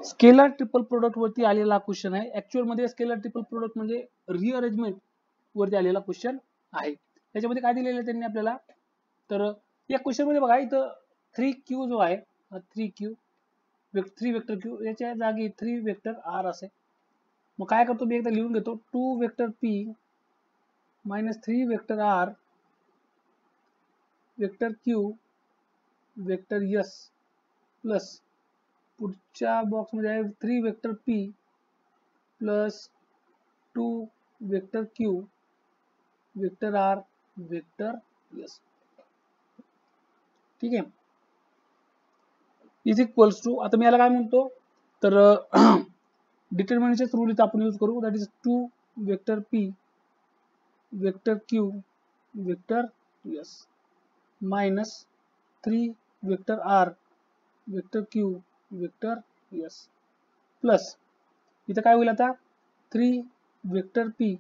Scalar triple product वरती आलेला question आहे. ऍक्च्युअल मध्ये स्केलर ट्रिपल प्रोडक्ट म्हणजे रिअरेंजमेंट वरती आलेला क्वेश्चन आहे. त्याच्यामध्ये काय दिलेलं आहे त्यांनी आपल्याला, तर या क्वेश्चन मध्ये बघा इथं 3Q जो आहे 3Q 3 वेक्टर Q याच्या जागी 3 वेक्टर R असे. मग काय करतो मी एकदा लिहून घेतो, 2 vector P minus 3 vector R vector Q vector S plus पुढच्या बॉक्स मध्ये आहे 3 vector P plus 2 vector Q vector R vector S. ठीक आहे, इज इक्वल्स टू, आता मी याला काय म्हणतो तर डिटर्मिनंटचे रूल इथं आपण यूज करू, that is 2 vector P vector Q vector S minus 3 vector R vector Q vector S plus इथं काय होईल आता 3 vector P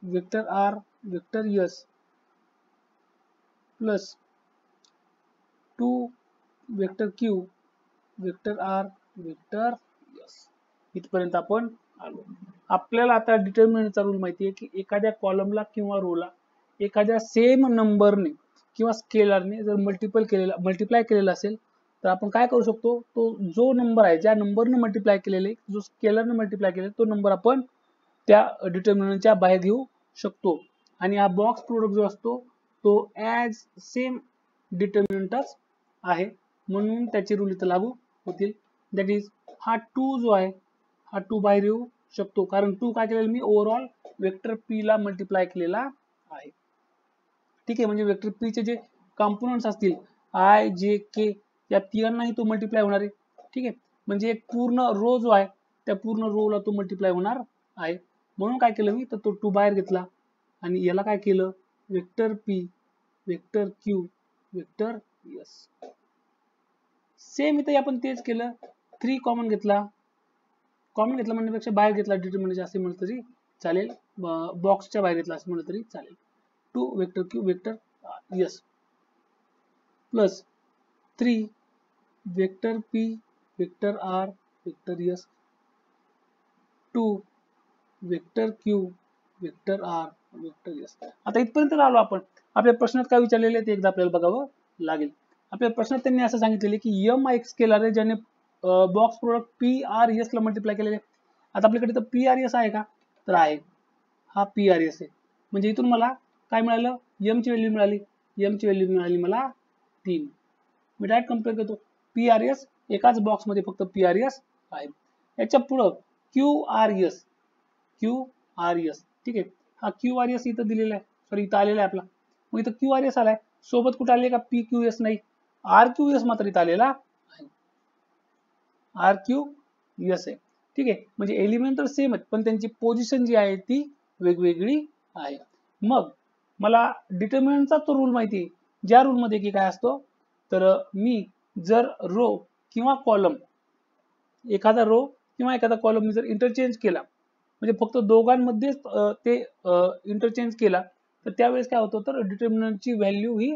vector R vector S plus 2 vector Q vector R vector S. इथपर्यंत आपण आलो. आपल्याला आता डिटर्मिनंटचा रूल माहिती आहे की एखाद्या कॉलमला किंवा रोला एखाद्या सेम नंबरने किंवा स्केलरने जर मल्टिप्लाय केलेला असेल तर आपण काय करू शकतो, तो जो नंबर आहे ज्या नंबरने मल्टिप्लाय केलेले, जो स्केलरने मल्टिप्लाय केलेले तो नंबर आपण त्या डिटर्मिनंटच्या बाहेर घेऊ शकतो. आणि हा बॉक्स प्रोडक्ट जो असतो तो ॲज सेम डिटर्मिनंटच आहे, म्हणून त्याचे रूल इथं लागू होतील. दॅट इज हा 2 जो आहे हा 2 बाहेर येऊ शकतो, कारण 2 काय केलेलं मी ओव्हरऑल वेक्टर P ला मल्टिप्लाय केलेला आहे. ठीक आहे, म्हणजे वेक्टर P चे जे कॉम्पोनंट्स असतील I J K या तिघांनाही तो मल्टिप्लाय होणार आहे. ठीक आहे, म्हणजे एक पूर्ण रो जो आहे त्या पूर्ण रो ला तो मल्टिप्लाय होणार आहे. म्हणून काय केलं मी तर तो 2 बाहेर घेतला आणि याला काय केलं vector P vector Q vector S. Same इथे आपण तेच केलं, 3 कॉमन घेतला म्हणण्यापेक्षा बाहेर घेतला डिटर्मिनंट असे म्हणलं तरी चालेल, बॉक्सच्या बाहेर घेतला असं म्हणलं तरी चालेल. 2 vector Q vector S plus 3 vector P vector R vector S 2 vector Q vector R vector S. आता इथपर्यंत आलो आपण. आपल्या प्रश्नात काय विचारलेले ते एकदा आपल्याला बघावं लागेल. आपल्या प्रश्नात त्यांनी असं सांगितलेले की M एक स्केलर आहे ज्याने बॉक्स प्रोडक्ट PRS ला मल्टिप्लाय केलेले. आता आपल्याकडे तर PRS आहे का, तर आहे, हा PRS आहे. म्हणजे इथून मला काय मिळालं, M ची व्हॅल्यू मिळाली, M ची व्हॅल्यू मिळाली मला 3. मी डायरेक्ट कम्पेअर करतो, PRS एकाच बॉक्स मध्ये फक्त PRS आहे. याच्या पुढं QRS ठीक आहे, हा QRS इथं दिलेला आहे, सॉरी इथं आलेला आहे आपला. मग इथं QRS आलाय, सोबत कुठे आले का PQS नाही, RQS मात्र इथं आलेला आहे, RQS आहे. ठीक आहे, म्हणजे एलिमेंट तर सेम आहेत पण त्यांची पोझिशन जी आहे ती वेगवेगळी आहे. मग मला डिटर्मिनंटचा तो रूल माहिती आहे, ज्या रूल मध्ये की काय असतो तर मी जर रो किंवा कॉलम एखादा रो किंवा एखादा कॉलम मी जर इंटरचेंज केला, म्हणजे फक्त दोघांमध्येच ते इंटरचेंज केला तर त्यावेळेस काय होतं तर डिटर्मिनंटची व्हॅल्यू ही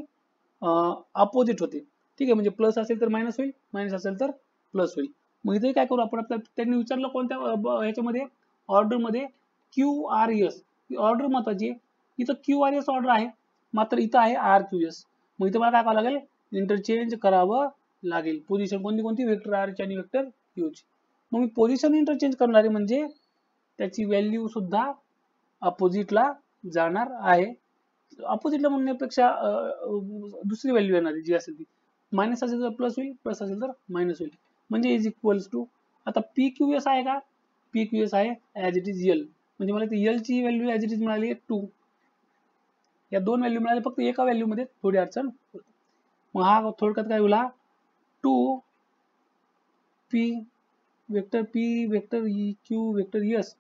अपोजिट होते. ठीक आहे, म्हणजे प्लस असेल तर मायनस होईल, मायनस असेल तर प्लस होईल. मग इथे काय करू आपण, आपल्याला त्यांनी विचारलं कोणत्या ह्याच्यामध्ये ऑर्डर मध्ये QRS ऑर्डर महत्वाची आहे. इथं QRS ऑर्डर आहे मात्र इथं आहे RQS. मग इथं मला काय करावं लागेल, इंटरचेंज करावं लागेल. पोझिशन कोणती कोणती, वेक्टर R ची आणि वेक्टर Q ची. मग मी पोझिशन इंटरचेंज करणार आहे म्हणजे त्याची व्हॅल्यू सुद्धा अपोजिटला जाणार आहे. अपोजिटला म्हणण्यापेक्षा दुसरी व्हॅल्यू येणार आहे जी असेल ती, मायनस असेल तर प्लस होईल, प्लस असेल तर मायनस होईल, म्हणजे इज इक्वल्स टू. आता PQS आहे का, PQS आहे ऍज इट इज L, म्हणजे मला ती L ची व्हॅल्यू ऍज इट इज मिळाली 2. या दोन व्हॅल्यू मिळाल्या, फक्त एका व्हॅल्यू मध्ये थोडी अडचण होती. मग हा थोडक्यात काय होईल, 2 P vector P vector Q vector S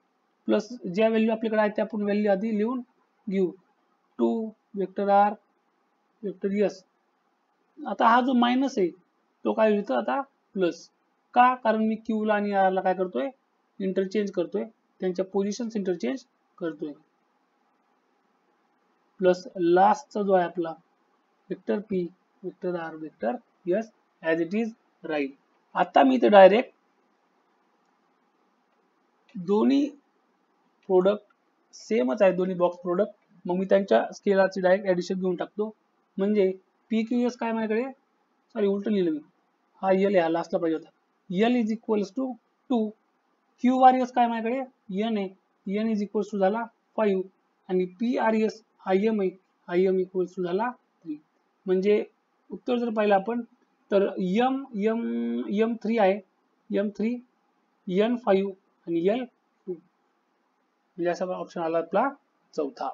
plus ज्या व्हॅल्यू आपल्याकडे आहे त्या आपण व्हॅल्यू आधी लिहून घेऊ, 2 वेक्टर R वेक्टर S. आता हा जो मायनस आहे तो काय होईल आता प्लस, का, कारण मी Q ला आणि R ला काय करतोय इंटरचेंज करतोय, त्यांच्या पोझिशन्स इंटरचेंज करतोय. प्लस लास्टचा जो आहे आपला vector P vector R vector S as it is राहील. आता मी इथे डायरेक्ट दोन्ही प्रोडक्ट सेमच आहे, दोन्ही बॉक्स प्रोडक्ट, मग मी त्यांच्या स्केलरची डायरेक्ट ऍडिशन घेऊन टाकतो. म्हणजे पी क्यू एस काय माझ्याकडे, सॉरी उलट लिहिलं मी, हा यल ह्या लास्टला पाहिजे होता. L is equals to 2, Q R S काय माझ्याकडे एन आहे, एन इज इक्वल्स टू झाला 5, आणि P R S I M आहे, आय एम इक्वल्स टू झाला 3. म्हणजे उत्तर जर पाहिलं आपण तर एम एम एम 3 आहे, एम 3 एन 5 आणि एल 2, म्हणजे असा ऑप्शन आला आपला चौथा.